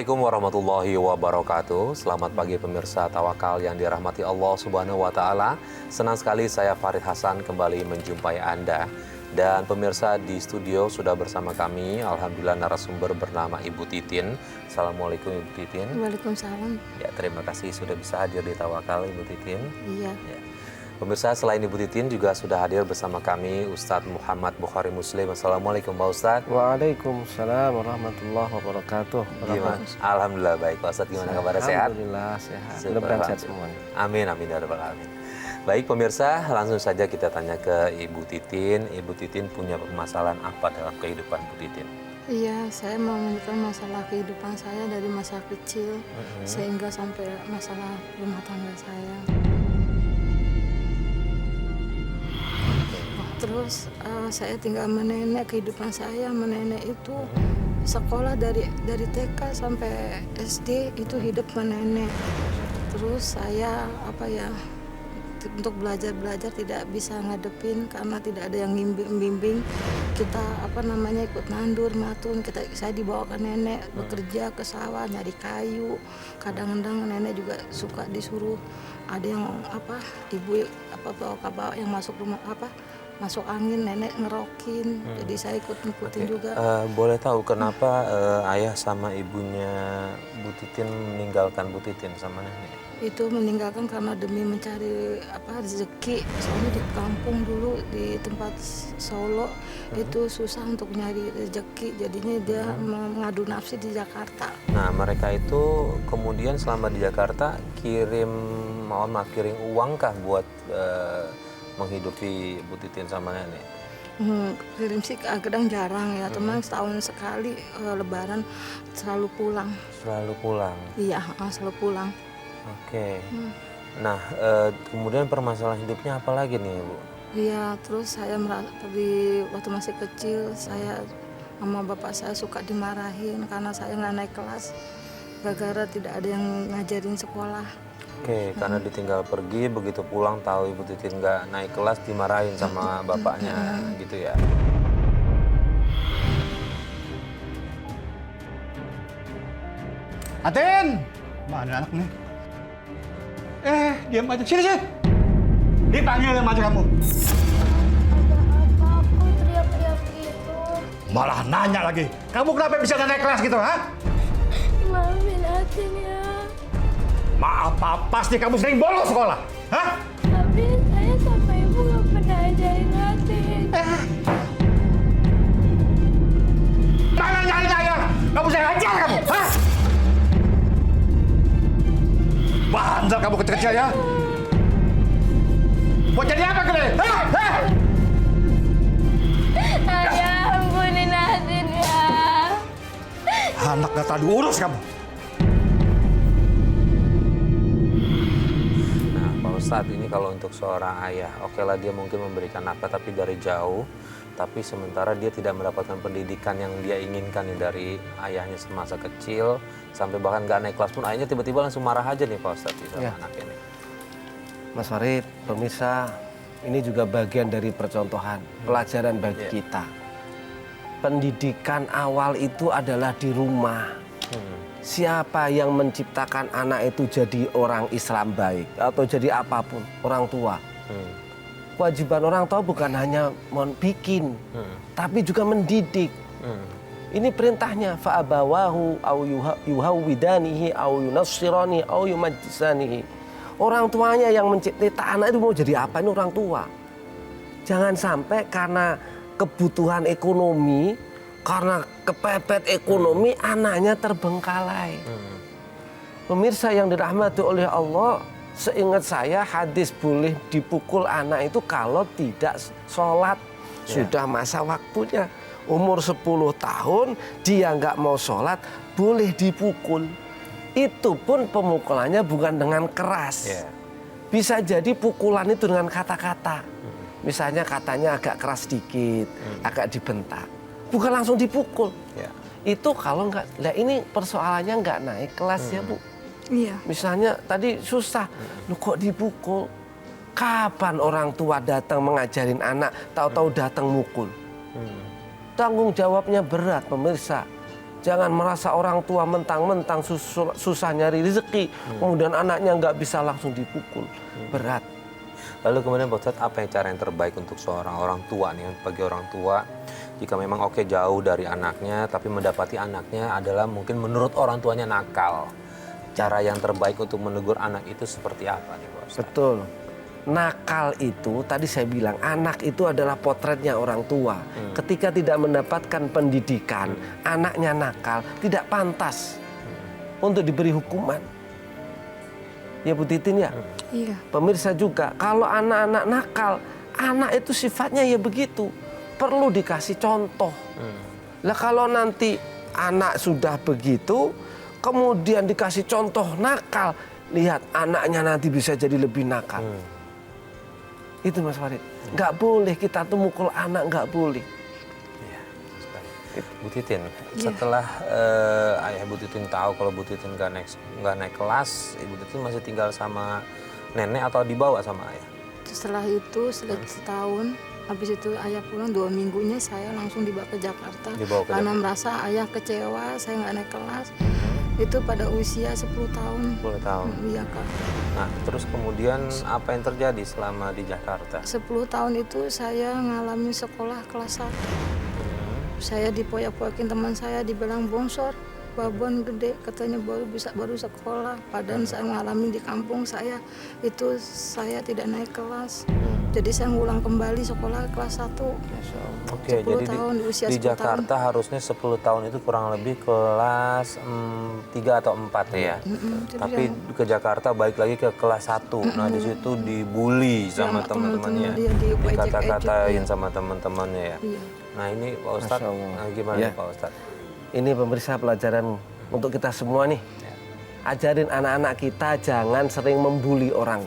Assalamualaikum warahmatullahi wabarakatuh. Selamat pagi pemirsa Tawakal yang dirahmati Allah Subhanahu wa taala. Senang sekali saya Farid Hasan kembali menjumpai Anda. Dan pemirsa di studio sudah bersama kami, alhamdulillah narasumber bernama Ibu Titin. Assalamualaikum Ibu Titin. Waalaikumsalam. Ya, terima kasih sudah bisa hadir di Tawakal Ibu Titin. Iya. Ya. Pemirsa, selain Ibu Titin juga sudah hadir bersama kami Ustadz Muhammad Bukhari Muslim. Assalamualaikum Pak Ustadz. Waalaikumsalam warahmatullahi wabarakatuh. Gimana? Alhamdulillah baik Pak Ustadz. Gimana kabarnya, sehat? Alhamdulillah sehat. Syukur, Mudah-mudahan sehat alhamdulillah. semuanya. Amin, amin ya rabbal alamin. Baik pemirsa, langsung saja kita tanya ke Ibu Titin. Ibu Titin punya permasalahan apa dalam kehidupan Bu Titin? Iya, saya mau menceritakan masalah kehidupan saya dari masa kecil sehingga sampai masalah rumah tangga saya. Terus saya tinggal sama nenek, kehidupan saya sama nenek itu sekolah dari TK sampai SD itu hidup sama nenek. Terus saya untuk belajar tidak bisa ngadepin karena tidak ada yang bimbing. Kita ikut nandur, matun. Saya dibawa ke nenek bekerja ke sawah nyari kayu. Kadang-kadang nenek juga suka disuruh ada yang ibu bawa yang masuk rumah masuk angin, nenek ngerokin. Jadi saya ngikutin juga. Boleh tahu kenapa ayah sama ibunya Bu Titin meninggalkan Bu Titin sama nenek? Itu meninggalkan karena demi mencari rezeki. Soalnya di kampung dulu di tempat Solo itu susah untuk nyari rezeki. Jadinya dia mengadu nafsi di Jakarta. Nah, mereka itu kemudian selama di Jakarta kirim uang kah buat menghidupi Bu Titin sama nenek? Kirim sih kadang jarang ya, teman setahun sekali Lebaran selalu pulang. Selalu pulang? Iya, selalu pulang. Oke. Nah, kemudian permasalahan hidupnya apa lagi nih Bu? Iya, terus saya waktu masih kecil, saya sama bapak saya suka dimarahin karena saya nggak naik kelas. Gara-gara tidak ada yang ngajarin sekolah. Oke, karena ditinggal pergi, begitu pulang tahu Ibu Titin nggak naik kelas, dimarahin sama bapaknya gitu ya. Aten! Mana anak nih? Diam aja. Sini. Dipanggil sama aja kamu. Ada apa aku teriak-teriak gitu? Malah nanya lagi. Kamu kenapa bisa naik kelas gitu, ha? Maafin Atin ya. Maaf, pasti kamu sering bolos sekolah, ha? Tapi saya sama ibu nggak pernah ajarin Atin. Mana nyari-nyari? Kamu saya ajar kamu, ha? Bandel kamu kecil-kecil ya. Mau jadi apa kalian? Ayah, ampunin Atin ya. Anak gak tahu diurus kamu. Nah, Pak Ustadz, ini kalau untuk seorang ayah, oke lah dia mungkin memberikan nafkah tapi dari jauh, tapi sementara dia tidak mendapatkan pendidikan yang dia inginkan nih dari ayahnya semasa kecil, sampai bahkan nggak naik kelas pun ayahnya tiba-tiba langsung marah aja nih Pak Ustadz sama Ya. anaknya nih. Mas Farid, pemirsa, ini juga bagian dari percontohan, pelajaran bagi kita. Pendidikan awal itu adalah di rumah. Siapa yang menciptakan anak itu jadi orang Islam baik atau jadi apapun, orang tua. Kewajiban orang tua bukan hanya bikin, tapi juga mendidik. Ini perintahnya, fa'abawahu au yuhawwidanihi au yunassirani au yumajjisanihi. Orang tuanya yang menciptakan anak itu mau jadi apa, ini orang tua. Jangan sampai karena kebutuhan ekonomi, karena kepepet ekonomi, anaknya terbengkalai. Pemirsa yang dirahmati oleh Allah, seingat saya hadis boleh dipukul anak itu kalau tidak sholat. Sudah masa waktunya. Umur 10 tahun, dia nggak mau sholat, boleh dipukul. Itu pun pemukulannya bukan dengan keras. Bisa jadi pukulan itu dengan kata-kata. Misalnya katanya agak keras sedikit, agak dibentak. Bukan langsung dipukul. Itu kalau nggak, nah ini persoalannya nggak naik kelas ya Bu. Iya. Misalnya tadi susah, lu kok dipukul? Kapan orang tua datang mengajarin anak, tahu-tahu datang mukul? Tanggung jawabnya berat pemirsa. Jangan merasa orang tua mentang-mentang susah nyari rezeki, kemudian anaknya nggak bisa langsung dipukul. Berat. Lalu kemudian Pak Ustadz, apa yang cara yang terbaik untuk seorang orang tua nih, bagi orang tua jika memang jauh dari anaknya, tapi mendapati anaknya adalah mungkin menurut orang tuanya nakal. Cara yang terbaik untuk menegur anak itu seperti apa nih Pak Ustadz? Betul. Nakal itu, tadi saya bilang, anak itu adalah potretnya orang tua. Ketika tidak mendapatkan pendidikan, anaknya nakal, tidak pantas untuk diberi hukuman. Ya Bu Titin ya? Iya. Pemirsa juga, kalau anak-anak nakal, anak itu sifatnya ya begitu. Perlu dikasih contoh. Lah kalau nanti anak sudah begitu, kemudian dikasih contoh nakal, lihat anaknya nanti bisa jadi lebih nakal. Itu Mas Farid. Nggak boleh kita tuh mukul anak, nggak boleh. Iya, sekali. Bu Titin, setelah ayah Bu Titin tahu kalau Bu Titin nggak naik kelas, Ibu Titin masih tinggal sama nenek atau dibawa sama ayah? Setelah itu, setahun, habis itu ayah pulang 2 minggunya saya langsung dibawa ke Jakarta. Karena merasa ayah kecewa, saya nggak naik kelas. Itu pada usia 10 tahun. 10 tahun. Iya Kak. Nah, terus kemudian apa yang terjadi selama di Jakarta? 10 tahun itu saya ngalamin sekolah kelas 1. Saya dipoyak-poyakin teman saya, dibilang bongsor, babon gede, katanya baru sekolah. Padahal saya ngalamin di kampung saya, itu saya tidak naik kelas. Jadi saya ngulang kembali sekolah kelas 1. Oke, 10 jadi tahun, usia di 10 Jakarta tahun. harusnya 10 tahun itu kurang lebih kelas 3 atau 4 ya. Tapi ke Jakarta balik lagi ke kelas 1. Nah, di situ dibully sama teman-temannya. Dikata-katain sama teman-temannya ya. Iya. Nah, ini Pak Ustadz, Masya Allah. gimana Ya. Pak Ustadz? Ini pemirsa pelajaran untuk kita semua nih. Ajarin anak-anak kita jangan sering membuli orang.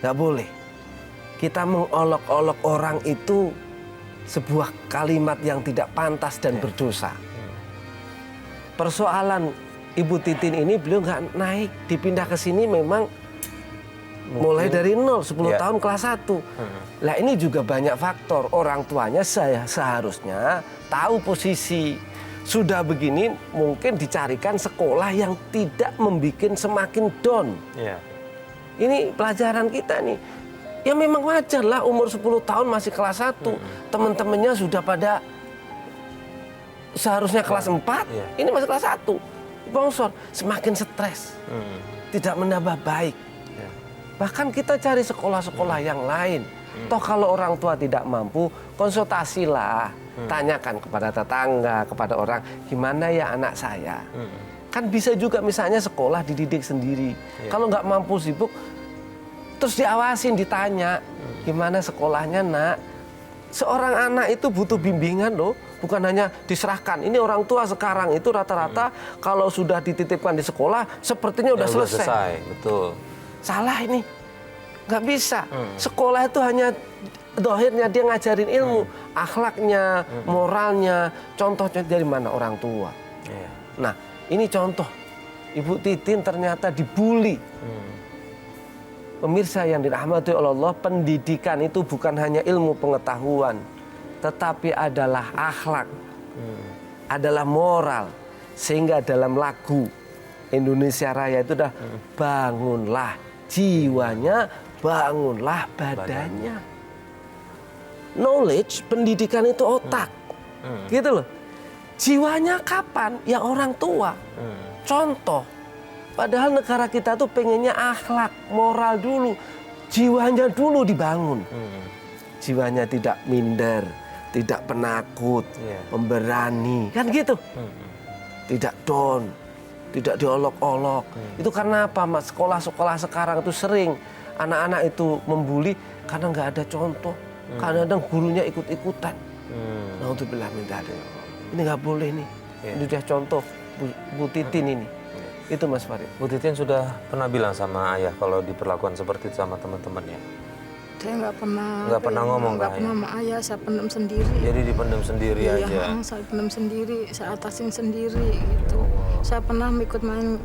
Nggak boleh. Kita mengolok-olok orang itu sebuah kalimat yang tidak pantas dan berdosa. Persoalan Ibu Titin ini beliau nggak naik, dipindah ke sini memang mulai dari 0, 10 tahun kelas 1. Lah ini juga banyak faktor. Orang tuanya seharusnya tahu posisi. Sudah begini mungkin dicarikan sekolah yang tidak membuat semakin down. Ini pelajaran kita nih. Ya memang wajar lah umur 10 tahun masih kelas 1. Teman-temannya sudah pada seharusnya kelas 4. Ini masih kelas 1. Bongsor, semakin stres. Tidak menambah baik. Bahkan kita cari sekolah-sekolah yang lain. Toh kalau orang tua tidak mampu, konsultasilah. Tanyakan kepada tetangga, kepada orang, gimana ya anak saya. Kan bisa juga misalnya sekolah dididik sendiri. Kalau nggak mampu sibuk, terus diawasin, ditanya, gimana sekolahnya nak? Seorang anak itu butuh bimbingan loh, bukan hanya diserahkan. Ini orang tua sekarang itu rata-rata kalau sudah dititipkan di sekolah, sepertinya udah selesai. Betul. Salah ini, nggak bisa. Sekolah itu hanya dohirnya dia ngajarin ilmu, akhlaknya, moralnya, contohnya dari mana orang tua. Nah, ini contoh. Ibu Titin ternyata dibully. Pemirsa yang dirahmati oleh Allah, pendidikan itu bukan hanya ilmu pengetahuan, tetapi adalah akhlak, adalah moral. Sehingga dalam lagu Indonesia Raya itu udah bangunlah jiwanya, bangunlah badannya. Knowledge, pendidikan itu otak, gitu loh. Jiwanya kapan? Ya orang tua. Contoh. Padahal negara kita tuh pengennya akhlak, moral dulu. Jiwanya dulu dibangun. Jiwanya tidak minder, tidak penakut, pemberani. Kan gitu. Tidak down, tidak diolok-olok. Itu karena apa, Mas? Sekolah-sekolah sekarang itu sering anak-anak itu membuli karena nggak ada contoh. Kadang-kadang gurunya ikut-ikutan. Nah, untuk bilang minta ini nggak boleh nih. Ini udah contoh Bu Titin ini. Itu Mas Farid. Bu Titin sudah pernah bilang sama ayah kalau diperlakukan seperti itu sama teman-temannya? Saya nggak pernah ngomong nggak pernah sama ayah, saya pendam sendiri. Jadi dipendam sendiri aja? Iya, saya pendam sendiri, saya atasin sendiri gitu. Saya pernah ikut main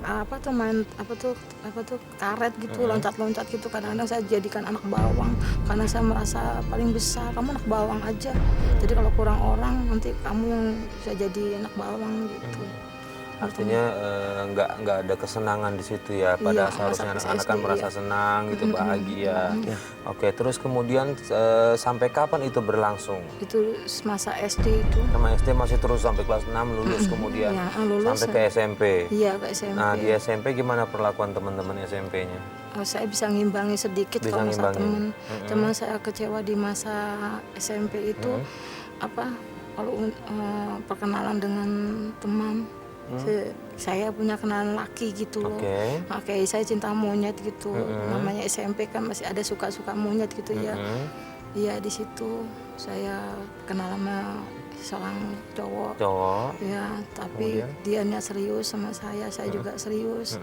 karet gitu, loncat-loncat gitu. Kadang-kadang saya jadikan anak bawang karena saya merasa paling besar. Kamu anak bawang aja. Jadi kalau kurang orang nanti kamu yang bisa jadi anak bawang gitu. Artinya nggak ada kesenangan di situ ya. Pada Iya, seharusnya masa anak-anak kan SD, merasa iya. senang gitu, bahagia. Oke, terus kemudian sampai kapan itu berlangsung? Itu masa SD itu. Sama SD masih terus sampai kelas 6 lulus kemudian Ya, lulus sampai ke SMP. Iya, ke SMP. Nah, di SMP gimana perlakuan teman-teman SMP-nya? Saya bisa ngimbangi sedikit Bisa kalau masa ngimbangi. teman. Cuman saya kecewa di masa SMP itu kalau perkenalan dengan teman. Saya punya kenalan laki gitu loh. Oke, saya cinta monyet gitu. Namanya SMP kan masih ada suka-suka monyet gitu ya. Iya, di situ saya kenal sama seorang cowok. Ya, tapi dianya serius sama saya juga serius.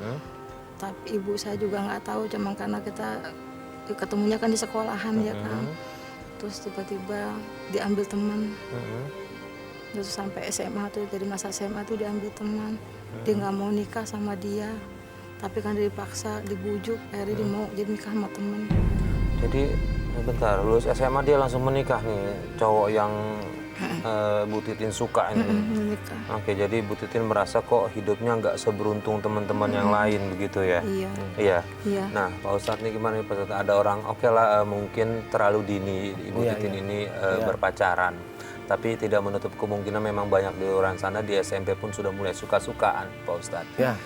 Tapi ibu saya juga nggak tahu, cuma karena kita ketemunya kan di sekolahan ya kan. Terus tiba-tiba diambil teman. Terus sampai SMA tuh, dari masa SMA tuh diambil teman. Dia nggak mau nikah sama dia, tapi kan dipaksa, dibujuk, akhirnya dia mau jadi nikah sama temen. Jadi bentar, lulus SMA dia langsung menikah nih, cowok yang Bu Titin suka ini. Menikah. Oke, jadi Bu Titin merasa kok hidupnya nggak seberuntung teman-teman yang lain begitu ya? Iya. Nah, Pak Ustadz nih gimana nih Pak Ustadz? Ada orang mungkin terlalu dini Ibu Titin ini berpacaran. Tapi tidak menutup kemungkinan memang banyak di luar sana di SMP pun sudah mulai suka-sukaan, Pak Ustadz. Ya.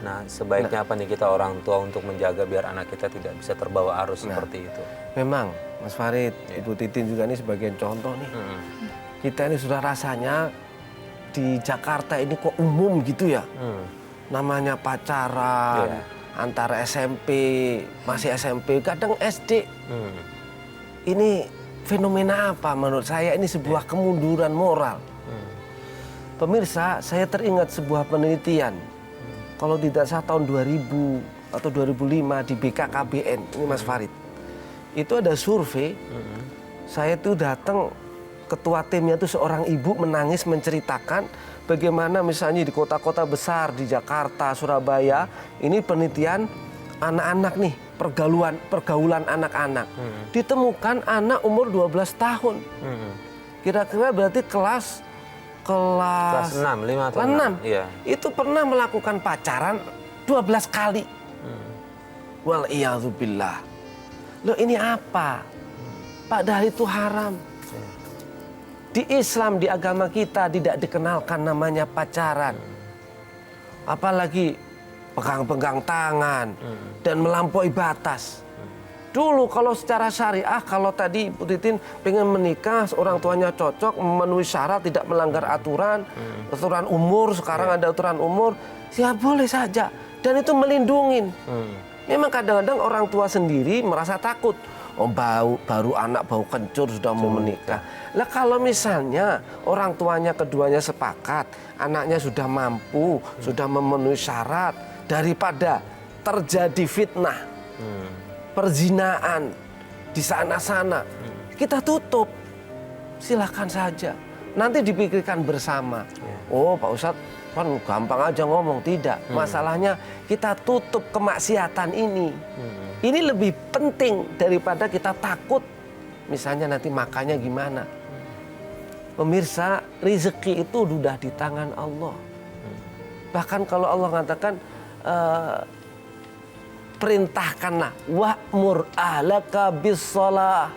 Nah, sebaiknya apa nih kita orang tua untuk menjaga biar anak kita tidak bisa terbawa arus seperti itu? Memang, Mas Farid, Ibu Titin juga ini sebagai contoh nih. Kita ini sudah rasanya di Jakarta ini kok umum gitu ya. Namanya pacaran, antara SMP, masih SMP, kadang SD. Ini fenomena apa menurut saya? Ini sebuah kemunduran moral. Pemirsa, saya teringat sebuah penelitian. Kalau tidak salah tahun 2000 atau 2005 di BKKBN, ini Mas Farid. Itu ada survei, saya tuh datang, ketua timnya itu seorang ibu menangis menceritakan bagaimana misalnya di kota-kota besar di Jakarta, Surabaya, ini penelitian anak-anak nih, pergaulan anak-anak. Ditemukan anak umur 12 tahun. Kira-kira berarti kelas 6, 5 atau 6. Iya. Itu pernah melakukan pacaran 12 kali. Wal'iyadzubillah. Loh, ini apa? Padahal itu haram. Di Islam, di agama kita tidak dikenalkan namanya pacaran. Apalagi pegang-pegang tangan dan melampaui batas. Dulu kalau secara syariah, kalau tadi Ibu Titin pengen menikah, orang tuanya cocok, memenuhi syarat, tidak melanggar aturan umur, sekarang ada aturan umur, ya boleh saja. Dan itu melindungin. Memang kadang-kadang orang tua sendiri merasa takut. Oh, baru anak bau kencur sudah mau menikah. Lah kalau misalnya orang tuanya keduanya sepakat, anaknya sudah mampu, sudah memenuhi syarat, daripada terjadi fitnah, perzinaan di sana-sana, kita tutup. Silakan saja. Nanti dipikirkan bersama. Oh, Pak Ustadz kan gampang aja ngomong. Tidak. Masalahnya kita tutup kemaksiatan ini. Ini lebih penting daripada kita takut. Misalnya nanti makannya gimana. Pemirsa, rezeki itu sudah di tangan Allah. Bahkan kalau Allah mengatakan, perintahkanlah wa'mur ahlaka bis shalah.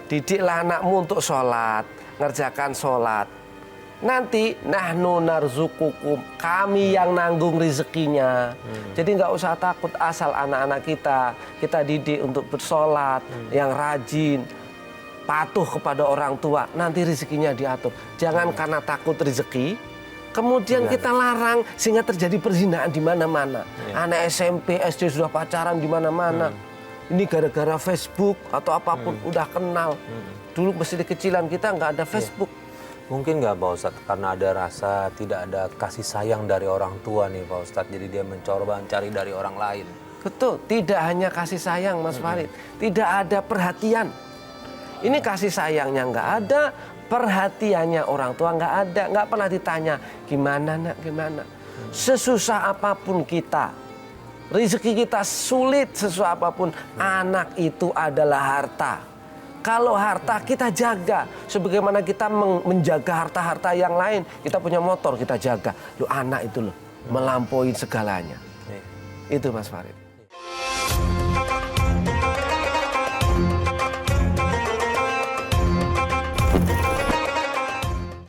Didiklah anakmu untuk sholat, ngerjakan sholat. Nanti nahnu narzukukum, kami yang nanggung rezekinya. Jadi nggak usah takut, asal anak-anak kita didik untuk bersolat, yang rajin, patuh kepada orang tua, nanti rezekinya diatur. Jangan karena takut rezeki, kemudian kita larang sehingga terjadi perzinaan di mana-mana. Anak SMP, SD sudah pacaran di mana-mana. Ini gara-gara Facebook atau apapun udah kenal. Dulu mesti di kecilan kita nggak ada Facebook. Mungkin nggak Pak Ustadz, karena ada rasa tidak ada kasih sayang dari orang tua nih Pak Ustadz, jadi dia mencoba mencari dari orang lain. Betul, tidak hanya kasih sayang Mas Farid, tidak ada perhatian. Ini kasih sayangnya nggak ada, perhatiannya orang tua nggak ada, nggak pernah ditanya gimana nak, gimana. Sesusah apapun kita, rezeki kita sulit sesusah apapun, anak itu adalah harta. Kalau harta kita jaga, sebagaimana kita menjaga harta-harta yang lain, kita punya motor kita jaga. Anak itu loh melampaui segalanya. Itu Mas Farid.